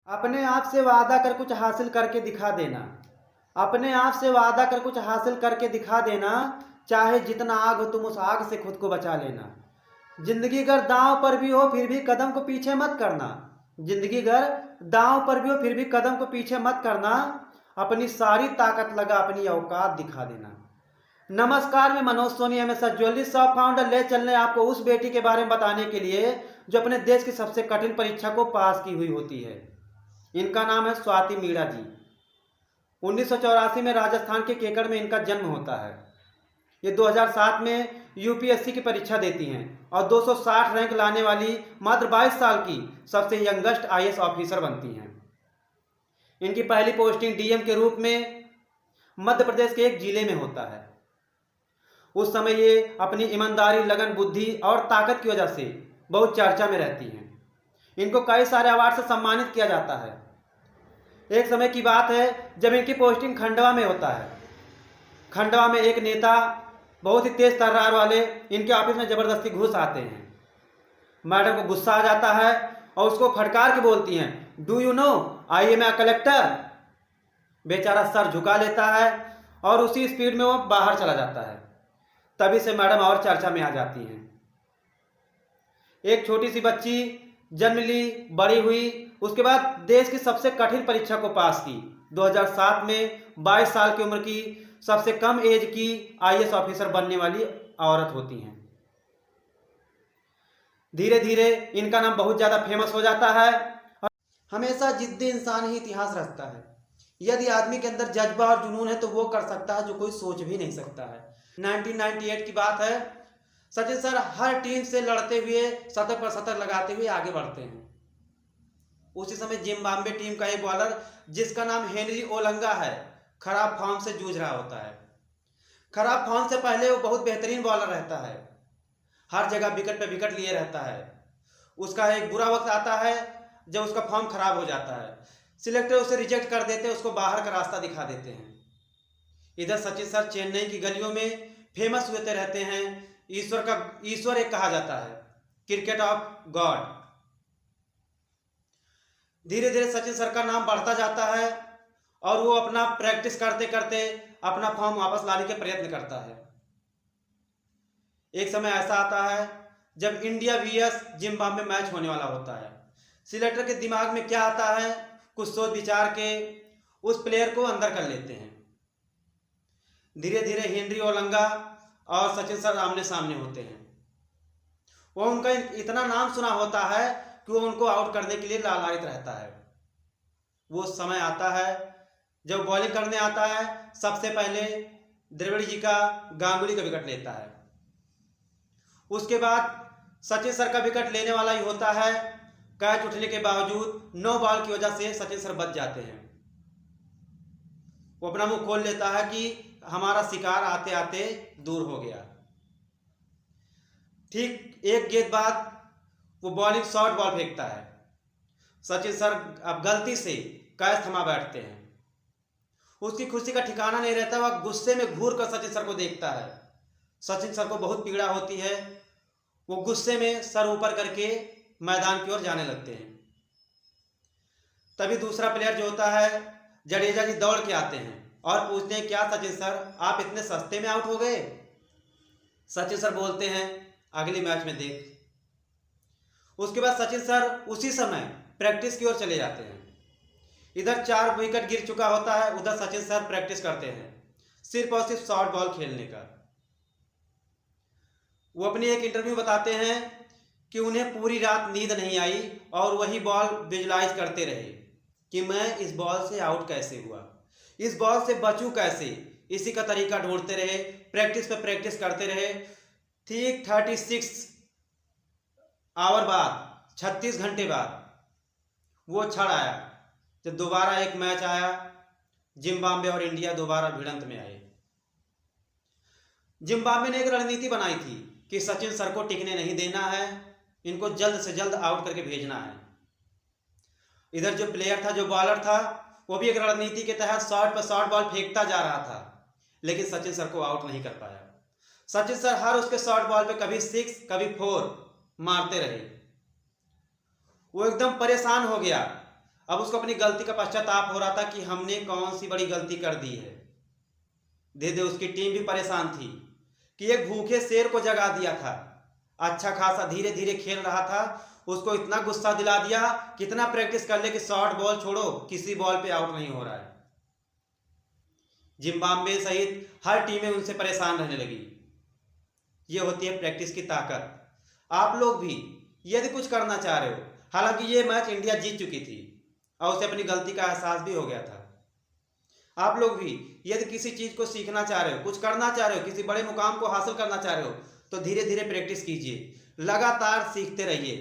अपने आप से वादा कर कुछ हासिल करके दिखा देना। अपने आप से वादा कर कुछ हासिल करके दिखा देना। चाहे जितना आग हो तुम उस आग से खुद को बचा लेना। जिंदगी अगर दांव पर भी हो फिर भी कदम को पीछे मत करना। जिंदगी अगर दांव पर भी हो फिर भी कदम को पीछे मत करना। अपनी सारी ताकत लगा अपनी औकात दिखा देना। नमस्कार, मैं मनोज सोनी हमेशा ज्वेलरी शॉप फाउंडर ले चलने आपको उस बेटी के बारे में बताने के लिए जो अपने देश की सबसे कठिन परीक्षा को पास की हुई होती है। इनका नाम है स्वाति मीणा जी। 1984 में राजस्थान के केकड़ में इनका जन्म होता है। ये 2007 में यूपीएससी की परीक्षा देती हैं और 260 रैंक लाने वाली मात्र 22 साल की सबसे यंगेस्ट आईएएस ऑफिसर बनती हैं। इनकी पहली पोस्टिंग डीएम के रूप में मध्य प्रदेश के एक जिले में होता है। उस समय ये अपनी ईमानदारी, लगन, बुद्धि और ताकत की वजह से बहुत चर्चा में रहती हैं। इनको कई सारे अवार्ड से सम्मानित किया जाता है। एक समय की बात है जब इनकी पोस्टिंग खंडवा में होता है। खंडवा में एक नेता बहुत ही तेज तर्रार वाले इनके ऑफिस में जबरदस्ती घुस आते हैं। मैडम को गुस्सा आ जाता है और उसको फटकार के बोलती हैं, do you know I am a collector. बेचारा सर झुका लेता है और उसी स्पीड में वो बाहर चला जाता है। तभी से मैडम और चर्चा में आ जाती हैं। एक छोटी सी बच्ची जन्म ली, बड़ी हुई, उसके बाद देश की सबसे कठिन परीक्षा को पास की। 2007 में 22 साल की उम्र की सबसे कम एज की आईएएस ऑफिसर बनने वाली औरत होती हैं। धीरे धीरे इनका नाम बहुत ज़्यादा फेमस हो जाता है। हमेशा जिद्दी इंसान ही इतिहास रचता है। यदि आदमी के अंदर जज्बा और जुनून है तो वो कर सकता है जो कोई सोच भी नहीं सकता है। 1998 की बात है। सचिन सर हर टीम से लड़ते हुए शतक पर शतक लगाते हुए आगे बढ़ते हैं। उसी समय जिम्बाब्वे टीम का एक बॉलर जिसका नाम हेनरी ओलंगा है, खराब फॉर्म से जूझ रहा होता है। खराब फॉर्म से पहले वो बहुत बेहतरीन बॉलर रहता है। हर जगह विकेट पे विकेट लिए रहता है। उसका एक बुरा वक्त आता है जब उसका फॉर्म खराब हो जाता है। सिलेक्टर उसे रिजेक्ट कर देते हैं, उसको बाहर का रास्ता दिखा देते हैं। इधर सचिन सर चेन्नई की गलियों में फेमस होते रहते हैं। ईश्वर एक कहा जाता है, क्रिकेट ऑफ गॉड। धीरे धीरे सचिन सर का नाम बढ़ता जाता है और वो अपना प्रैक्टिस करते करते अपना फॉर्म वापस लाने के प्रयत्न करता है। एक समय ऐसा आता है जब इंडिया वीएस जिम्बाब्वे मैच होने वाला होता है। सिलेक्टर के दिमाग में क्या आता है, कुछ सोच विचार के उस प्लेयर को अंदर कर लेते हैं। धीरे धीरे हेनरी ओलंगा और सचिन सर आमने सामने होते हैं। वो उनका इतना नाम सुना होता है कि वो उनको आउट करने के लिए लालायित रहता है। वो समय आता है जब बॉलिंग करने आता है, सबसे पहले द्रविड़ जी का गांगुली का विकेट लेता है। उसके बाद सचिन सर का विकेट लेने वाला ही होता है। कैच उठने के बावजूद 9 बॉल की वजह से सचिन सर बच जाते हैं। वो अपना मुंह खोल लेता है कि हमारा शिकार आते आते दूर हो गया। ठीक एक गेंद बाद वो बॉलिंग शॉर्ट बॉल फेंकता है। सचिन सर अब गलती से कैच थमा बैठते हैं। उसकी खुशी का ठिकाना नहीं रहता। वह गुस्से में घूर कर सचिन सर को देखता है। सचिन सर को बहुत पीड़ा होती है। वो गुस्से में सर ऊपर करके मैदान की ओर जाने लगते हैं। तभी दूसरा प्लेयर जो होता है जडेजा जी दौड़ के आते हैं और पूछते हैं, क्या सचिन सर आप इतने सस्ते में आउट हो गए। सचिन सर बोलते हैं, अगले मैच में देख। उसके बाद सचिन सर उसी समय प्रैक्टिस की ओर चले जाते हैं। इधर 4 विकेट गिर चुका होता है, उधर सचिन सर प्रैक्टिस करते हैं सिर्फ और सिर्फ शॉर्ट बॉल खेलने का। वो अपनी एक इंटरव्यू बताते हैं कि उन्हें पूरी रात नींद नहीं आई और वही बॉल विजुलाइज करते रहे कि मैं इस बॉल से आउट कैसे हुआ, इस बॉल से बचूं कैसे। इसी का तरीका ढूंढते रहे, प्रैक्टिस पे प्रैक्टिस करते रहे। ठीक 36 आवर बाद, 36 घंटे बाद वो क्षण आया जब दोबारा एक मैच आया। जिम्बाब्वे और इंडिया दोबारा भिड़ंत में आए। जिम्बाब्वे ने एक रणनीति बनाई थी कि सचिन सर को टिकने नहीं देना है, इनको जल्द से जल्द आउट करके भेजना है। इधर जो प्लेयर था, जो बॉलर था, वो भी एक रणनीति के तहत शॉर्ट पर शॉर्ट बॉल फेंकता जा रहा था, लेकिन सचिन सर को आउट नहीं कर पाया। सचिन सर हर उसके शॉर्ट बॉल पे कभी 6 कभी 4 मारते रहे। वो एकदम परेशान हो गया। अब उसको अपनी गलती का पश्चाताप हो रहा था कि हमने कौन सी बड़ी गलती कर दी है। धीरे धीरे उसकी टीम भी परेशान थी कि एक भूखे शेर को जगा दिया था, अच्छा खासा धीरे धीरे खेल रहा था, उसको इतना गुस्सा दिला दिया, कितना प्रैक्टिस कर ले कि शॉर्ट बॉल छोड़ो किसी बॉल पे आउट नहीं हो रहा है। जिम्बाब्वे सहित हर टीमें उनसे परेशान रहने लगी। ये होती है प्रैक्टिस की ताकत। आप लोग भी यदि कुछ करना चाह रहे हो, हालांकि ये मैच इंडिया जीत चुकी थी और उसे अपनी गलती का एहसास भी हो गया था। आप लोग भी यदि किसी चीज को सीखना चाह रहे हो, कुछ करना चाह रहे हो, किसी बड़े मुकाम को हासिल करना चाह रहे हो, तो धीरे धीरे प्रैक्टिस कीजिए, लगातार सीखते रहिए।